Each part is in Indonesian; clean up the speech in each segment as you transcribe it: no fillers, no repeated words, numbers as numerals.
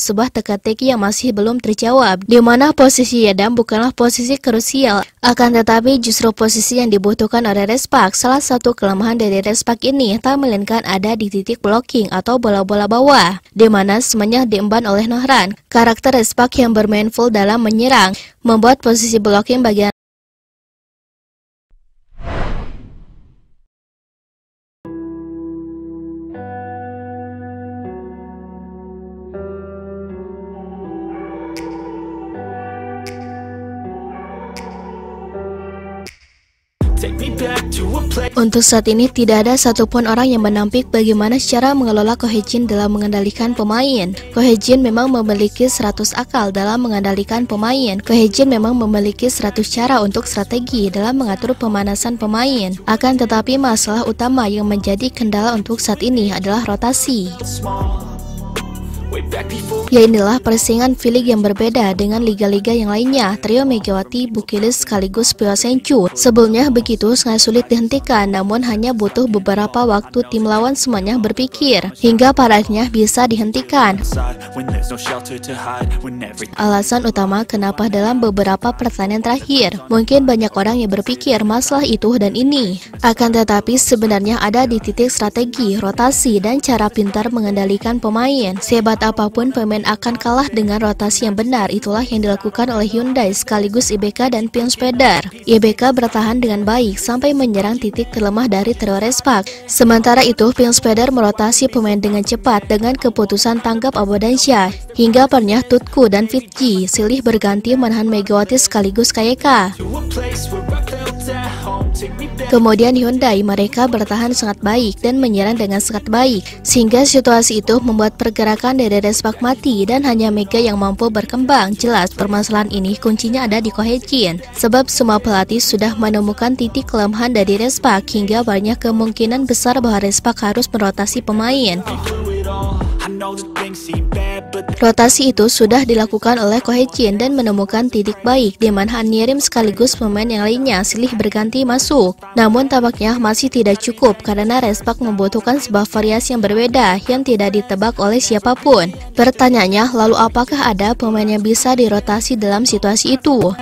sebuah teka-teki yang masih belum terjawab, di mana posisi Yedam bukanlah posisi krusial, akan tetapi justru posisi yang dibutuhkan oleh Respak. Salah satu kelemahan dari Respak ini tak melainkan ada di titik blocking atau bola-bola bawah, di mana semuanya diemban oleh Nohran. Karakter Respak yang bermain full dalam menyerang, membuat posisi blocking bagian Untuk saat ini tidak ada satupun orang yang menampik bagaimana cara mengelola Ko Hye-jin dalam mengendalikan pemain. Ko Hye-jin memang memiliki 100 akal dalam mengendalikan pemain. Ko Hye-jin memang memiliki 100 cara untuk strategi dalam mengatur pemanasan pemain. Akan tetapi masalah utama yang menjadi kendala untuk saat ini adalah rotasi. Ya, inilah persaingan V-League yang berbeda dengan liga-liga yang lainnya. Trio Megawati, Bukilis sekaligus Pyo Senchu sebelumnya begitu sangat sulit dihentikan, namun hanya butuh beberapa waktu tim lawan semuanya berpikir hingga parahnya bisa dihentikan. Alasan utama kenapa dalam beberapa pertandingan terakhir mungkin banyak orang yang berpikir masalah itu dan ini, akan tetapi sebenarnya ada di titik strategi, rotasi, dan cara pintar mengendalikan pemain. Sehebat apapun pemain akan kalah dengan rotasi yang benar. Itulah yang dilakukan oleh Hyundai sekaligus IBK dan Pyong Speder. IBK bertahan dengan baik sampai menyerang titik terlemah dari trio Respak. Sementara itu Pyong Speder merotasi pemain dengan cepat dengan keputusan tanggap Abodansha hingga pernah Tutku dan Fitji silih berganti menahan Megawati sekaligus KYK. Kemudian Hyundai mereka bertahan sangat baik dan menyerang dengan sangat baik sehingga situasi itu membuat pergerakan dari Respak mati dan hanya Mega yang mampu berkembang. Jelas permasalahan ini kuncinya ada di Ko Hye-jin, sebab semua pelatih sudah menemukan titik kelemahan dari Respak hingga banyak kemungkinan besar bahwa Respak harus merotasi pemain. Rotasi itu sudah dilakukan oleh Ko Hye-jin dan menemukan titik baik di mana Han Yerim sekaligus pemain yang lainnya silih berganti masuk. Namun tampaknya masih tidak cukup karena Respak membutuhkan sebuah variasi yang berbeda yang tidak ditebak oleh siapapun. Pertanyaannya, lalu apakah ada pemain yang bisa dirotasi dalam situasi itu?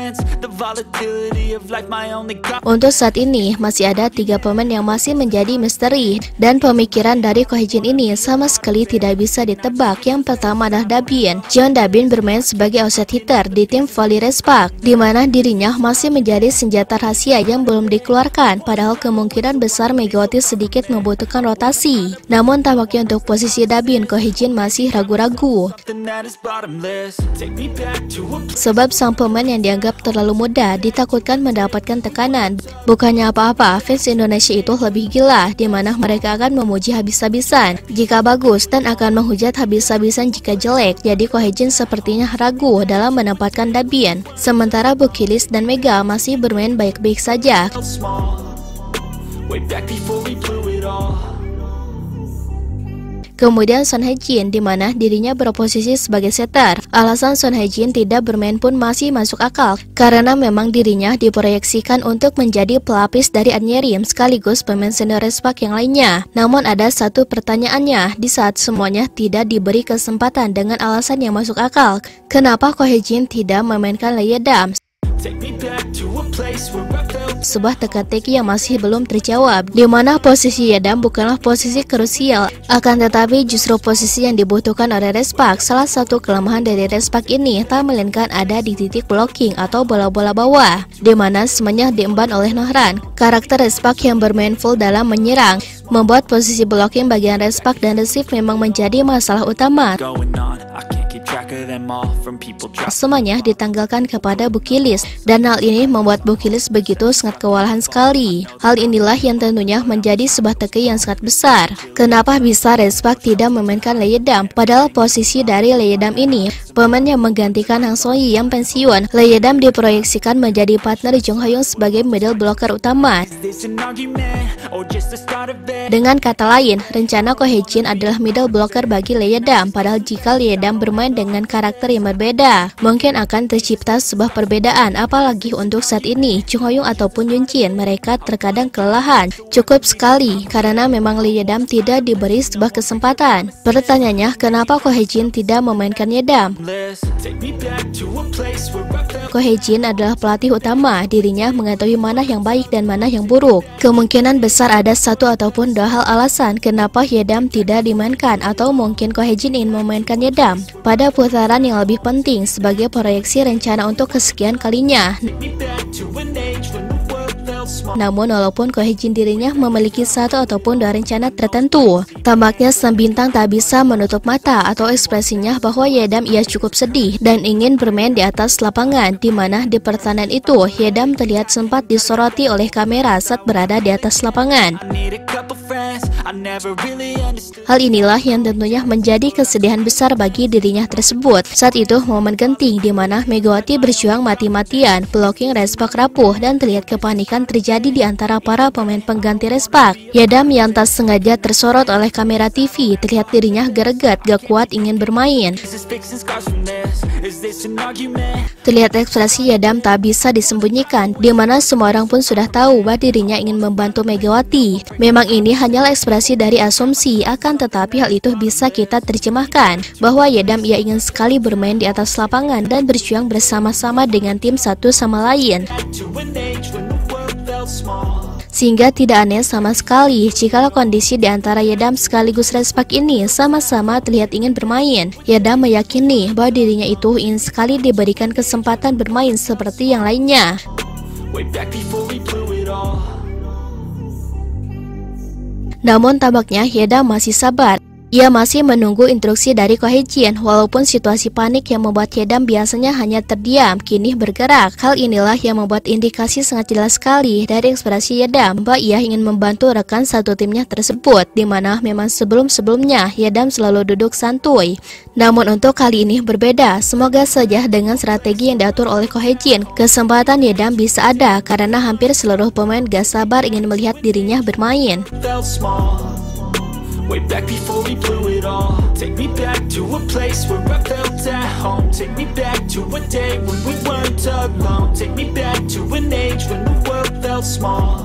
Untuk saat ini masih ada 3 pemain yang masih menjadi misteri dan pemikiran dari Ko Hye-jin ini sama sekali tidak bisa ditebak. Yang pertama adalah Dabin. Jeon Dabin bermain sebagai outside hitter di tim volley Respak, di mana dirinya masih menjadi senjata rahasia yang belum dikeluarkan. Padahal kemungkinan besar Megawati sedikit membutuhkan rotasi. Namun tampaknya untuk posisi Dabin Ko Hye-jin masih ragu-ragu. Sebab sang pemain yang dianggap terlalu muda ditakutkan mendapatkan tekanan. Bukannya apa-apa, fans Indonesia itu lebih gila, di mana mereka akan memuji habis-habisan jika bagus dan akan menghujat habis-habisan jika jelek. Jadi Ko Hye-jin sepertinya ragu dalam menempatkan Dabin. Sementara Bukilis dan Mega masih bermain baik-baik saja. Kemudian Son Hye-jin di mana dirinya berposisi sebagai setter. Alasan Son Hye-jin tidak bermain pun masih masuk akal karena memang dirinya diproyeksikan untuk menjadi pelapis dari Han Yerim sekaligus pemain senior Respak yang lainnya. Namun ada satu pertanyaannya, di saat semuanya tidak diberi kesempatan dengan alasan yang masuk akal, kenapa Ko Hye-jin tidak memainkan Lee Yedam? Sebuah teka-teki yang masih belum terjawab, di mana posisi Yedam bukanlah posisi krusial, akan tetapi justru posisi yang dibutuhkan oleh Respak. Salah satu kelemahan dari Respak ini tak melainkan ada di titik blocking atau bola-bola bawah, di mana semuanya diemban oleh Nohran. Karakter Respak yang bermain full dalam menyerang, membuat posisi blocking bagian Respak dan receive memang menjadi masalah utama. Semuanya ditanggalkan kepada Bukilis dan hal ini membuat Bukilis begitu sangat kewalahan sekali. Hal inilah yang tentunya menjadi sebuah teka yang sangat besar. Kenapa bisa Respak tidak memainkan Lee Yedam? Padahal posisi dari Lee Yedam ini pemain yang menggantikan Hang So-hee yang pensiun. Lee Ye-dam diproyeksikan menjadi partner Jung Ho-young sebagai middle blocker utama. Dengan kata lain, rencana Ko Hye-jin adalah middle blocker bagi Lee Ye-dam, padahal jika Lee Ye-dam bermain dengan karakter yang berbeda, mungkin akan tercipta sebuah perbedaan, apalagi untuk saat ini Jung Ho-young ataupun Yoon Jin, mereka terkadang kelelahan cukup sekali karena memang Lee Ye-dam tidak diberi sebuah kesempatan. Pertanyaannya, kenapa Ko Hye-jin tidak memainkan Ye-dam? Ko Hye-jin adalah pelatih utama, dirinya mengetahui mana yang baik dan mana yang buruk. Kemungkinan besar ada satu ataupun dua hal alasan kenapa Ye-dam tidak dimainkan, atau mungkin Ko Hye-jin ingin memainkan Ye-dam pada putaran yang lebih penting sebagai proyeksi rencana untuk kesekian kalinya. Namun walaupun Ko Hye-jin dirinya memiliki satu ataupun dua rencana tertentu, tampaknya sang bintang tak bisa menutup mata atau ekspresinya bahwa Ye-dam ia cukup sedih dan ingin bermain di atas lapangan, di mana di pertandingan itu Ye-dam terlihat sempat disoroti oleh kamera saat berada di atas lapangan. Hal inilah yang tentunya menjadi kesedihan besar bagi dirinya tersebut. Saat itu momen genting di mana Megawati berjuang mati-matian, blocking Respak rapuh dan terlihat kepanikan terjadi di antara para pemain pengganti Respak. Ye-dam yang tak sengaja tersorot oleh kamera TV, terlihat dirinya greget, gak kuat ingin bermain. Terlihat ekspresi Ye-dam tak bisa disembunyikan, di mana semua orang pun sudah tahu bahwa dirinya ingin membantu Megawati. Memang ini hanyalah ekspresi dari asumsi, akan tetapi hal itu bisa kita terjemahkan bahwa Ye-dam ia ingin sekali bermain di atas lapangan dan berjuang bersama-sama dengan tim satu sama lain. Sehingga tidak aneh sama sekali jikalau kondisi di antara Ye-dam sekaligus Respak ini sama-sama terlihat ingin bermain. Ye-dam meyakini bahwa dirinya itu ingin sekali diberikan kesempatan bermain seperti yang lainnya. Namun tampaknya Ye-dam masih sabar. Ia masih menunggu instruksi dari Ko Hye-jin. Walaupun situasi panik yang membuat Ye-dam biasanya hanya terdiam, kini bergerak. Hal inilah yang membuat indikasi sangat jelas sekali dari ekspresi Ye-dam bahwa ia ingin membantu rekan satu timnya tersebut, di mana memang sebelum-sebelumnya Ye-dam selalu duduk santuy. Namun untuk kali ini berbeda. Semoga saja dengan strategi yang diatur oleh Ko Hye-jin, kesempatan Ye-dam bisa ada karena hampir seluruh pemain gak sabar ingin melihat dirinya bermain. Way back before we blew it all. Take me back to a place where I felt at home. Take me back to a day when we weren't alone. Take me back to an age when the world felt small.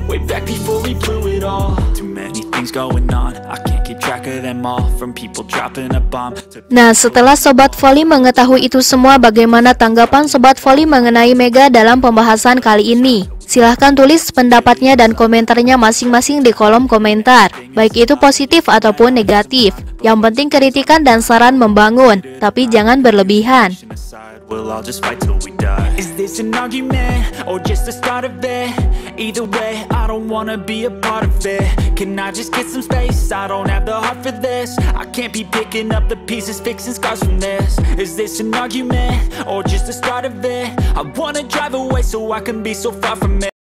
Way back before we blew it all. Too many things going on, I can't keep track of them all. From people dropping a bomb. Nah, setelah Sobat Voli mengetahui itu semua, bagaimana tanggapan Sobat Voli mengenai Mega dalam pembahasan kali ini? Silahkan tulis pendapatnya dan komentarnya masing-masing di kolom komentar, baik itu positif ataupun negatif. Yang penting kritikan dan saran membangun, tapi jangan berlebihan. We'll all just fight till we die. Is this an argument or just the start of it? Either way, I don't wanna be a part of it. Can I just get some space? I don't have the heart for this. I can't be picking up the pieces, fixing scars from this. Is this an argument or just the start of it? I wanna drive away so I can be so far from it.